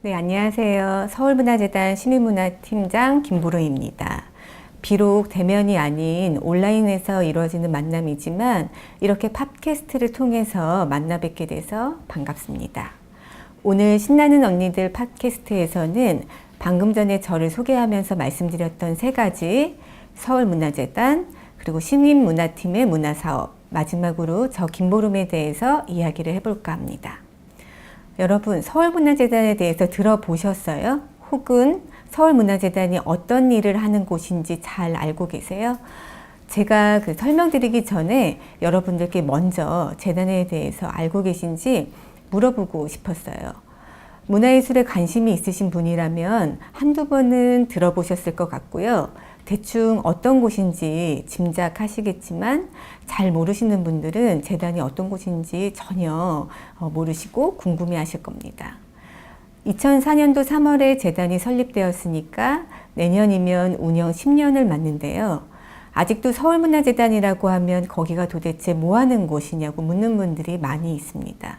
네, 안녕하세요. 서울문화재단 시민문화팀장 김보로입니다. 비록 대면이 아닌 온라인에서 이루어지는 만남이지만 이렇게 팟캐스트를 통해서 만나 뵙게 돼서 반갑습니다. 오늘 신나는 언니들 팟캐스트에서는 방금 전에 저를 소개하면서 말씀드렸던 세 가지 서울문화재단 그리고 시민문화팀의 문화사업 마지막으로 저 김보름에 대해서 이야기를 해볼까 합니다. 여러분, 서울문화재단에 대해서 들어보셨어요? 혹은 서울문화재단이 어떤 일을 하는 곳인지 잘 알고 계세요? 제가 설명드리기 전에 여러분들께 먼저 재단에 대해서 알고 계신지 물어보고 싶었어요. 문화예술에 관심이 있으신 분이라면 한두 번은 들어보셨을 것 같고요. 대충 어떤 곳인지 짐작하시겠지만 잘 모르시는 분들은 재단이 어떤 곳인지 전혀 모르시고 궁금해하실 겁니다. 2004년도 3월에 재단이 설립되었으니까 내년이면 운영 10년을 맞는데요. 아직도 서울문화재단이라고 하면 거기가 도대체 뭐 하는 곳이냐고 묻는 분들이 많이 있습니다.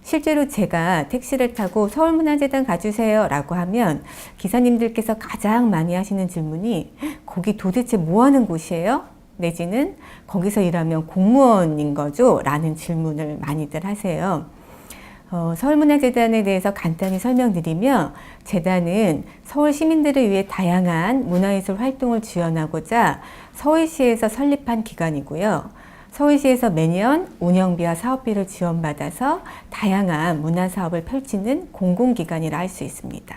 실제로 제가 택시를 타고 서울문화재단 가주세요 라고 하면 기사님들께서 가장 많이 하시는 질문이 거기 도대체 뭐 하는 곳이에요? 내지는 거기서 일하면 공무원인 거죠? 라는 질문을 많이들 하세요. 서울문화재단에 대해서 간단히 설명드리면 재단은 서울 시민들을 위해 다양한 문화예술 활동을 지원하고자 서울시에서 설립한 기관이고요. 서울시에서 매년 운영비와 사업비를 지원받아서 다양한 문화사업을 펼치는 공공기관이라 할 수 있습니다.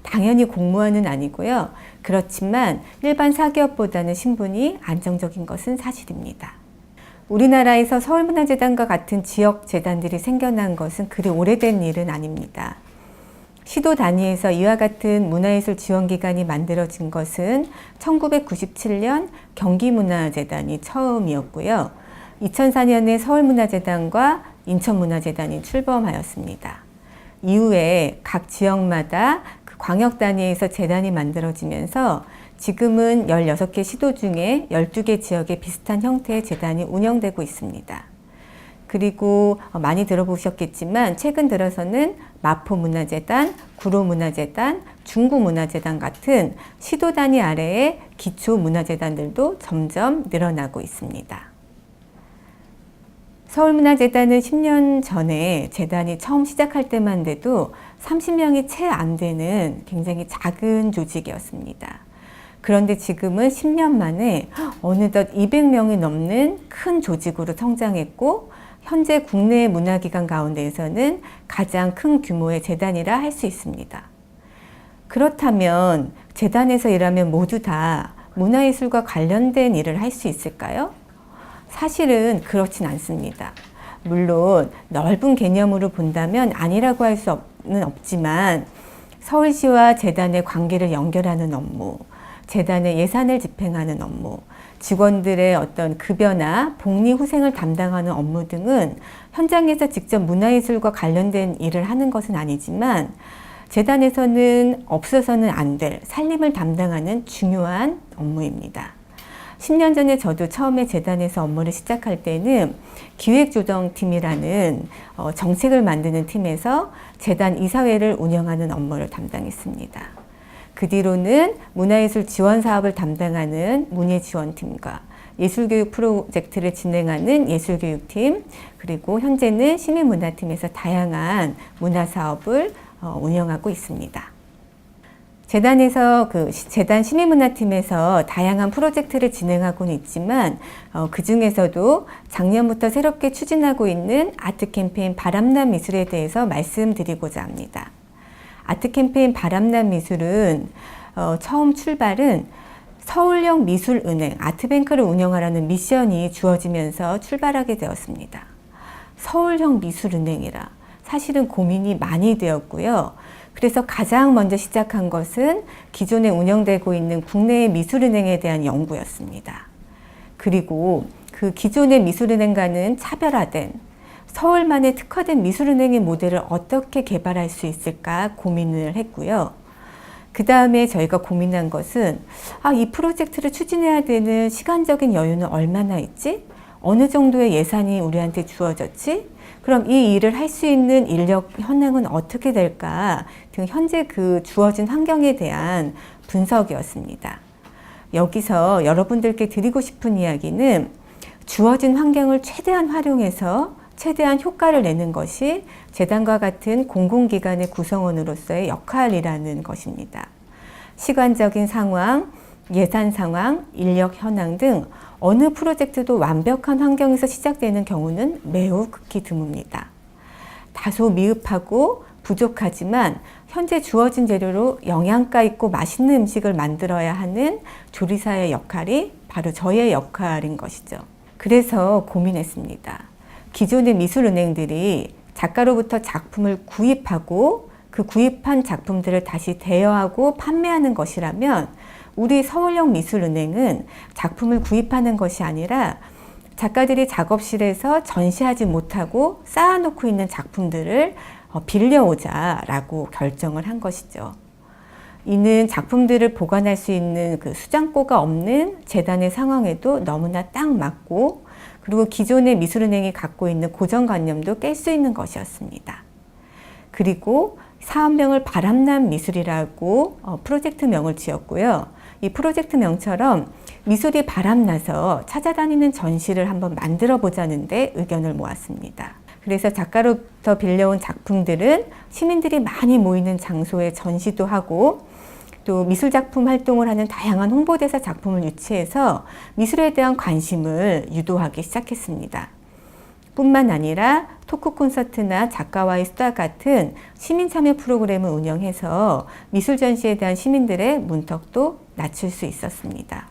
당연히 공무원은 아니고요. 그렇지만 일반 사기업보다는 신분이 안정적인 것은 사실입니다. 우리나라에서 서울문화재단과 같은 지역재단들이 생겨난 것은 그리 오래된 일은 아닙니다. 시도 단위에서 이와 같은 문화예술 지원기관이 만들어진 것은 1997년 경기문화재단이 처음이었고요. 2004년에 서울문화재단과 인천문화재단이 출범하였습니다. 이후에 각 지역마다 그 광역 단위에서 재단이 만들어지면서 지금은 16개 시도 중에 12개 지역에 비슷한 형태의 재단이 운영되고 있습니다. 그리고 많이 들어보셨겠지만 최근 들어서는 마포문화재단, 구로문화재단, 중구문화재단 같은 시도 단위 아래의 기초문화재단들도 점점 늘어나고 있습니다. 서울문화재단은 10년 전에 재단이 처음 시작할 때만 돼도 30명이 채 안 되는 굉장히 작은 조직이었습니다. 그런데 지금은 10년 만에 어느덧 200명이 넘는 큰 조직으로 성장했고 현재 국내 문화기관 가운데에서는 가장 큰 규모의 재단이라 할 수 있습니다. 그렇다면 재단에서 일하면 모두 다 문화예술과 관련된 일을 할 수 있을까요? 사실은 그렇진 않습니다. 물론 넓은 개념으로 본다면 아니라고 할 수는 없지만 서울시와 재단의 관계를 연결하는 업무, 재단의 예산을 집행하는 업무, 직원들의 어떤 급여나 복리후생을 담당하는 업무 등은 현장에서 직접 문화예술과 관련된 일을 하는 것은 아니지만 재단에서는 없어서는 안 될 살림을 담당하는 중요한 업무입니다. 10년 전에 저도 처음에 재단에서 업무를 시작할 때는 기획조정팀이라는 정책을 만드는 팀에서 재단 이사회를 운영하는 업무를 담당했습니다. 그 뒤로는 문화예술 지원 사업을 담당하는 문예지원팀과 예술교육 프로젝트를 진행하는 예술교육팀, 그리고 현재는 시민문화팀에서 다양한 문화사업을 운영하고 있습니다. 재단에서 재단 시민문화팀에서 다양한 프로젝트를 진행하고는 있지만 그 중에서도 작년부터 새롭게 추진하고 있는 아트 캠페인 바람난 미술에 대해서 말씀드리고자 합니다. 아트 캠페인 바람난 미술은 처음 출발은 서울형 미술은행 아트뱅크를 운영하라는 미션이 주어지면서 출발하게 되었습니다. 서울형 미술은행이라 사실은 고민이 많이 되었고요. 그래서 가장 먼저 시작한 것은 기존에 운영되고 있는 국내의 미술은행에 대한 연구였습니다. 그리고 그 기존의 미술은행과는 차별화된 서울만의 특화된 미술은행의 모델을 어떻게 개발할 수 있을까 고민을 했고요. 그 다음에 저희가 고민한 것은 이 프로젝트를 추진해야 되는 시간적인 여유는 얼마나 있지? 어느 정도의 예산이 우리한테 주어졌지? 그럼 이 일을 할 수 있는 인력 현황은 어떻게 될까 등 현재 그 주어진 환경에 대한 분석이었습니다. 여기서 여러분들께 드리고 싶은 이야기는 주어진 환경을 최대한 활용해서 최대한 효과를 내는 것이 재단과 같은 공공기관의 구성원으로서의 역할이라는 것입니다. 시간적인 상황, 예산 상황, 인력 현황 등 어느 프로젝트도 완벽한 환경에서 시작되는 경우는 매우 극히 드뭅니다. 다소 미흡하고 부족하지만 현재 주어진 재료로 영양가 있고 맛있는 음식을 만들어야 하는 조리사의 역할이 바로 저의 역할인 것이죠. 그래서 고민했습니다. 기존의 미술은행들이 작가로부터 작품을 구입하고 그 구입한 작품들을 다시 대여하고 판매하는 것이라면 우리 서울역 미술은행은 작품을 구입하는 것이 아니라 작가들이 작업실에서 전시하지 못하고 쌓아놓고 있는 작품들을 빌려오자라고 결정을 한 것이죠. 이는 작품들을 보관할 수 있는 그 수장고가 없는 재단의 상황에도 너무나 딱 맞고, 그리고 기존의 미술은행이 갖고 있는 고정관념도 깰 수 있는 것이었습니다. 그리고 사업명을 바람난 미술이라고 프로젝트명을 지었고요. 이 프로젝트명처럼 미술이 바람나서 찾아다니는 전시를 한번 만들어 보자는데 의견을 모았습니다. 그래서 작가로부터 빌려온 작품들은 시민들이 많이 모이는 장소에 전시도 하고, 또 미술작품 활동을 하는 다양한 홍보대사 작품을 유치해서 미술에 대한 관심을 유도하기 시작했습니다. 뿐만 아니라 토크 콘서트나 작가와의 수다 같은 시민 참여 프로그램을 운영해서 미술 전시에 대한 시민들의 문턱도 낮출 수 있었습니다.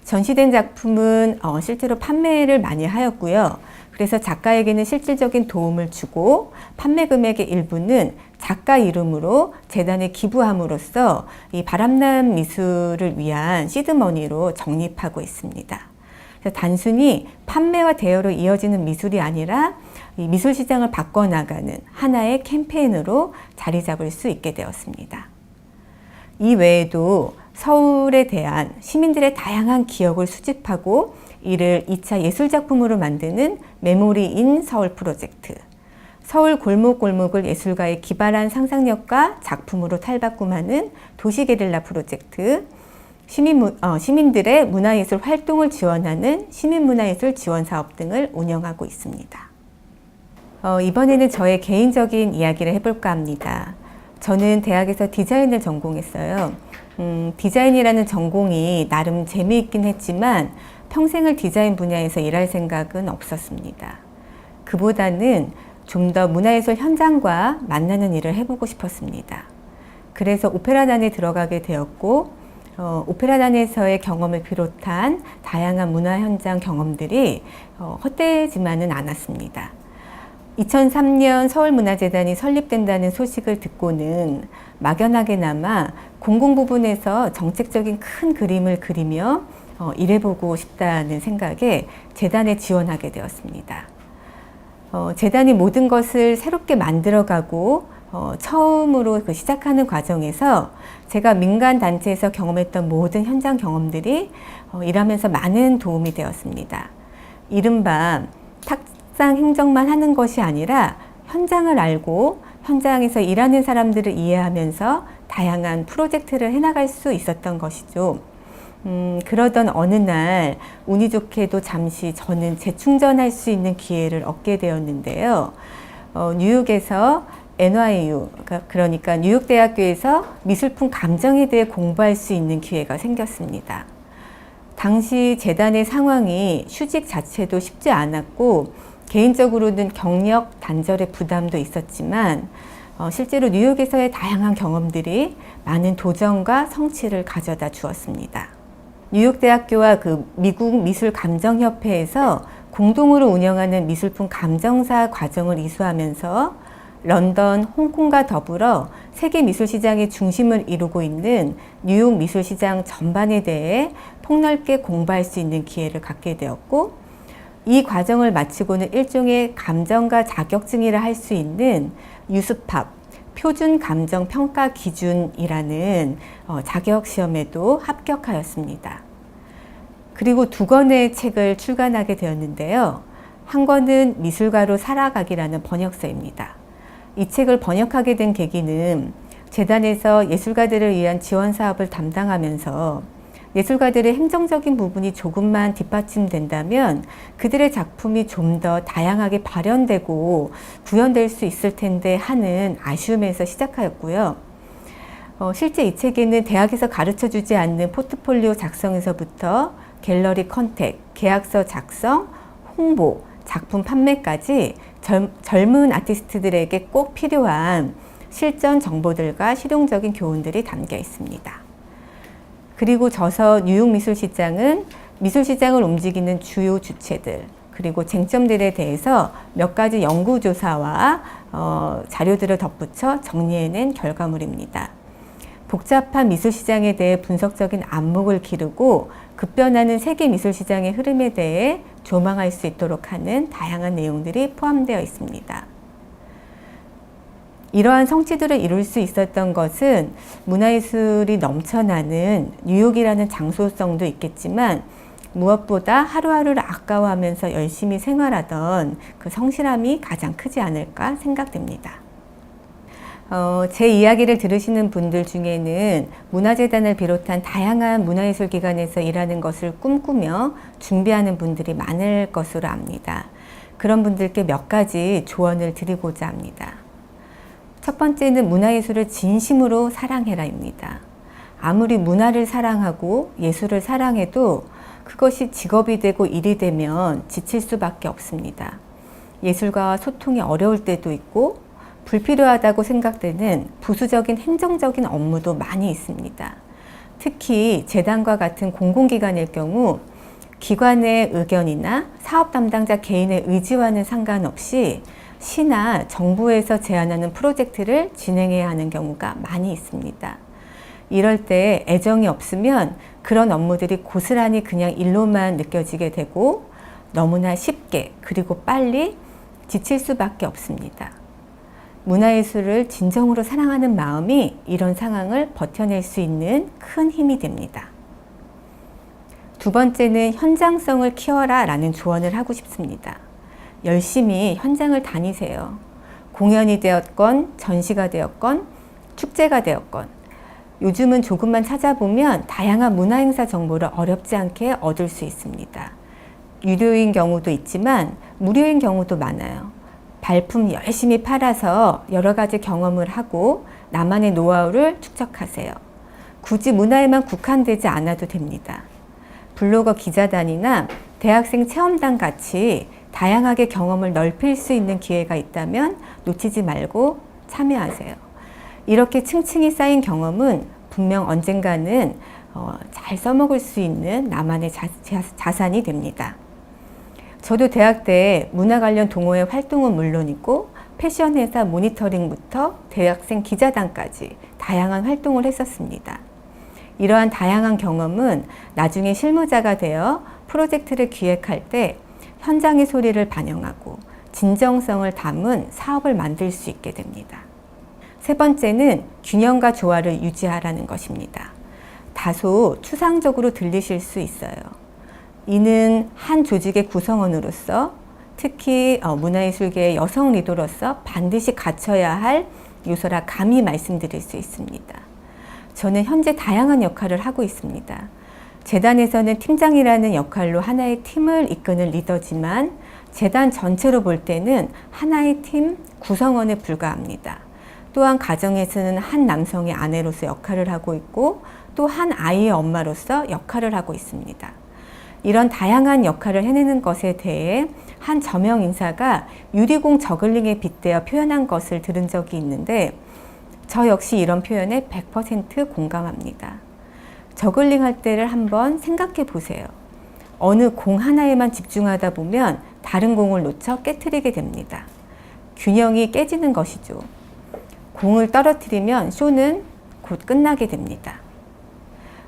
전시된 작품은 실제로 판매를 많이 하였고요. 그래서 작가에게는 실질적인 도움을 주고 판매 금액의 일부는 작가 이름으로 재단에 기부함으로써 이 바람난 미술을 위한 시드머니로 적립하고 있습니다. 그래서 단순히 판매와 대여로 이어지는 미술이 아니라 이 미술 시장을 바꿔나가는 하나의 캠페인으로 자리 잡을 수 있게 되었습니다. 이 외에도 서울에 대한 시민들의 다양한 기억을 수집하고 이를 2차 예술작품으로 만드는 메모리 인 서울 프로젝트, 서울 골목골목을 예술가의 기발한 상상력과 작품으로 탈바꿈하는 도시게릴라 프로젝트, 시민들의 문화예술 활동을 지원하는 시민문화예술 지원사업 등을 운영하고 있습니다. 이번에는 저의 개인적인 이야기를 해볼까 합니다. 저는 대학에서 디자인을 전공했어요. 디자인이라는 전공이 나름 재미있긴 했지만 평생을 디자인 분야에서 일할 생각은 없었습니다. 그보다는 좀 더 문화예술 현장과 만나는 일을 해보고 싶었습니다. 그래서 오페라단에 들어가게 되었고, 오페라단에서의 경험을 비롯한 다양한 문화 현장 경험들이 헛되지만은 않았습니다. 2003년 서울문화재단이 설립된다는 소식을 듣고는 막연하게나마 공공 부분에서 정책적인 큰 그림을 그리며 일해보고 싶다는 생각에 재단에 지원하게 되었습니다. 재단이 모든 것을 새롭게 만들어가고 처음으로 시작하는 과정에서 제가 민간 단체에서 경험했던 모든 현장 경험들이 일하면서 많은 도움이 되었습니다. 이른바 탁상 행정만 하는 것이 아니라 현장을 알고 현장에서 일하는 사람들을 이해하면서 다양한 프로젝트를 해나갈 수 있었던 것이죠. 그러던 어느 날 운이 좋게도 잠시 저는 재충전할 수 있는 기회를 얻게 되었는데요. 뉴욕에서 NYU, 그러니까 뉴욕대학교에서 미술품 감정에 대해 공부할 수 있는 기회가 생겼습니다. 당시 재단의 상황이 휴직 자체도 쉽지 않았고 개인적으로는 경력 단절의 부담도 있었지만 실제로 뉴욕에서의 다양한 경험들이 많은 도전과 성취를 가져다 주었습니다. 뉴욕대학교와 그 미국 미술감정협회에서 공동으로 운영하는 미술품 감정사 과정을 이수하면서 런던, 홍콩과 더불어 세계 미술시장의 중심을 이루고 있는 뉴욕 미술시장 전반에 대해 폭넓게 공부할 수 있는 기회를 갖게 되었고, 이 과정을 마치고는 일종의 감정가 자격증이라 할 수 있는 유스팝, 표준 감정 평가 기준이라는 자격 시험에도 합격하였습니다. 그리고 2권의 책을 출간하게 되었는데요. 한 권은 미술가로 살아가기라는 번역서입니다. 이 책을 번역하게 된 계기는 재단에서 예술가들을 위한 지원 사업을 담당하면서 예술가들의 행정적인 부분이 조금만 뒷받침된다면 그들의 작품이 좀 더 다양하게 발현되고 구현될 수 있을 텐데 하는 아쉬움에서 시작하였고요. 실제 이 책에는 대학에서 가르쳐주지 않는 포트폴리오 작성에서부터 갤러리 컨택, 계약서 작성, 홍보, 작품 판매까지 젊은 아티스트들에게 꼭 필요한 실전 정보들과 실용적인 교훈들이 담겨 있습니다. 그리고 저서 뉴욕 미술시장은 미술시장을 움직이는 주요 주체들 그리고 쟁점들에 대해서 몇 가지 연구조사와 자료들을 덧붙여 정리해낸 결과물입니다. 복잡한 미술시장에 대해 분석적인 안목을 기르고 급변하는 세계 미술시장의 흐름에 대해 조망할 수 있도록 하는 다양한 내용들이 포함되어 있습니다. 이러한 성취들을 이룰 수 있었던 것은 문화예술이 넘쳐나는 뉴욕이라는 장소성도 있겠지만 무엇보다 하루하루를 아까워하면서 열심히 생활하던 그 성실함이 가장 크지 않을까 생각됩니다. 제 이야기를 들으시는 분들 중에는 문화재단을 비롯한 다양한 문화예술기관에서 일하는 것을 꿈꾸며 준비하는 분들이 많을 것으로 압니다. 그런 분들께 몇 가지 조언을 드리고자 합니다. 첫 번째는 문화예술을 진심으로 사랑해라입니다. 아무리 문화를 사랑하고 예술을 사랑해도 그것이 직업이 되고 일이 되면 지칠 수밖에 없습니다. 예술가와 소통이 어려울 때도 있고 불필요하다고 생각되는 부수적인 행정적인 업무도 많이 있습니다. 특히 재단과 같은 공공기관일 경우 기관의 의견이나 사업 담당자 개인의 의지와는 상관없이 시나 정부에서 제안하는 프로젝트를 진행해야 하는 경우가 많이 있습니다. 이럴 때 애정이 없으면 그런 업무들이 고스란히 그냥 일로만 느껴지게 되고 너무나 쉽게 그리고 빨리 지칠 수밖에 없습니다. 문화예술을 진정으로 사랑하는 마음이 이런 상황을 버텨낼 수 있는 큰 힘이 됩니다. 두 번째는 현장성을 키워라 라는 조언을 하고 싶습니다. 열심히 현장을 다니세요. 공연이 되었건 전시가 되었건 축제가 되었건 요즘은 조금만 찾아보면 다양한 문화행사 정보를 어렵지 않게 얻을 수 있습니다. 유료인 경우도 있지만 무료인 경우도 많아요. 발품 열심히 팔아서 여러 가지 경험을 하고 나만의 노하우를 축적하세요. 굳이 문화에만 국한되지 않아도 됩니다. 블로거 기자단이나 대학생 체험단 같이 다양하게 경험을 넓힐 수 있는 기회가 있다면 놓치지 말고 참여하세요. 이렇게 층층이 쌓인 경험은 분명 언젠가는 잘 써먹을 수 있는 나만의 자산이 됩니다. 저도 대학 때 문화 관련 동호회 활동은 물론이고 패션 회사 모니터링부터 대학생 기자단까지 다양한 활동을 했었습니다. 이러한 다양한 경험은 나중에 실무자가 되어 프로젝트를 기획할 때 현장의 소리를 반영하고 진정성을 담은 사업을 만들 수 있게 됩니다. 세 번째는 균형과 조화를 유지하라는 것입니다. 다소 추상적으로 들리실 수 있어요. 이는 한 조직의 구성원으로서 특히 문화예술계의 여성 리더로서 반드시 갖춰야 할 요소라 감히 말씀드릴 수 있습니다. 저는 현재 다양한 역할을 하고 있습니다. 재단에서는 팀장이라는 역할로 하나의 팀을 이끄는 리더지만 재단 전체로 볼 때는 하나의 팀 구성원에 불과합니다. 또한 가정에서는 한 남성의 아내로서 역할을 하고 있고 또 한 아이의 엄마로서 역할을 하고 있습니다. 이런 다양한 역할을 해내는 것에 대해 한 저명 인사가 유리공 저글링에 빗대어 표현한 것을 들은 적이 있는데 저 역시 이런 표현에 100% 공감합니다. 저글링 할 때를 한번 생각해 보세요. 어느 공 하나에만 집중하다 보면 다른 공을 놓쳐 깨트리게 됩니다. 균형이 깨지는 것이죠. 공을 떨어뜨리면 쇼는 곧 끝나게 됩니다.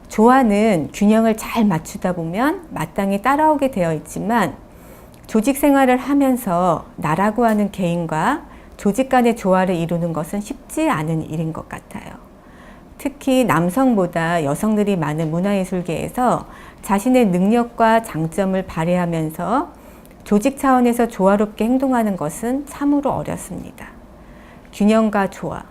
조화는 균형을 잘 맞추다 보면 마땅히 따라오게 되어 있지만 조직 생활을 하면서 나라고 하는 개인과 조직 간의 조화를 이루는 것은 쉽지 않은 일인 것 같아요. 특히 남성보다 여성들이 많은 문화예술계에서 자신의 능력과 장점을 발휘하면서 조직 차원에서 조화롭게 행동하는 것은 참으로 어렵습니다. 균형과 조화.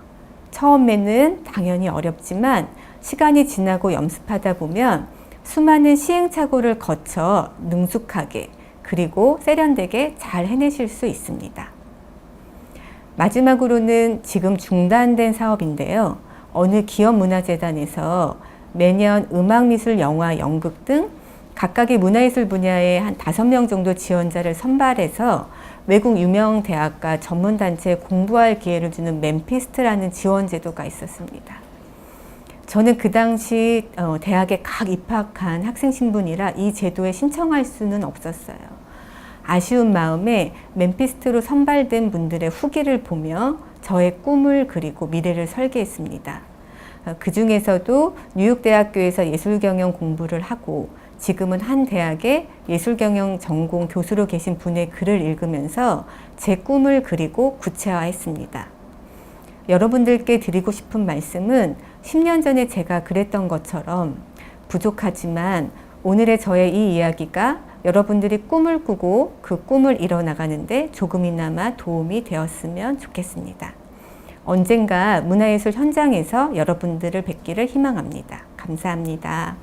처음에는 당연히 어렵지만 시간이 지나고 연습하다 보면 수많은 시행착오를 거쳐 능숙하게 그리고 세련되게 잘 해내실 수 있습니다. 마지막으로는 지금 중단된 사업인데요. 어느 기업문화재단에서 매년 음악, 미술, 영화, 연극 등 각각의 문화예술 분야에 한 5명 정도 지원자를 선발해서 외국 유명 대학과 전문단체에 공부할 기회를 주는 맨피스트라는 지원 제도가 있었습니다. 저는 그 당시 대학에 각 입학한 학생 신분이라 이 제도에 신청할 수는 없었어요. 아쉬운 마음에 맨피스트로 선발된 분들의 후기를 보며 저의 꿈을 그리고 미래를 설계했습니다. 그 중에서도 뉴욕대학교에서 예술경영 공부를 하고 지금은 한 대학의 예술경영 전공 교수로 계신 분의 글을 읽으면서 제 꿈을 그리고 구체화했습니다. 여러분들께 드리고 싶은 말씀은 10년 전에 제가 그랬던 것처럼 부족하지만 오늘의 저의 이 이야기가 여러분들이 꿈을 꾸고 그 꿈을 이뤄나가는데 조금이나마 도움이 되었으면 좋겠습니다. 언젠가 문화예술 현장에서 여러분들을 뵙기를 희망합니다. 감사합니다.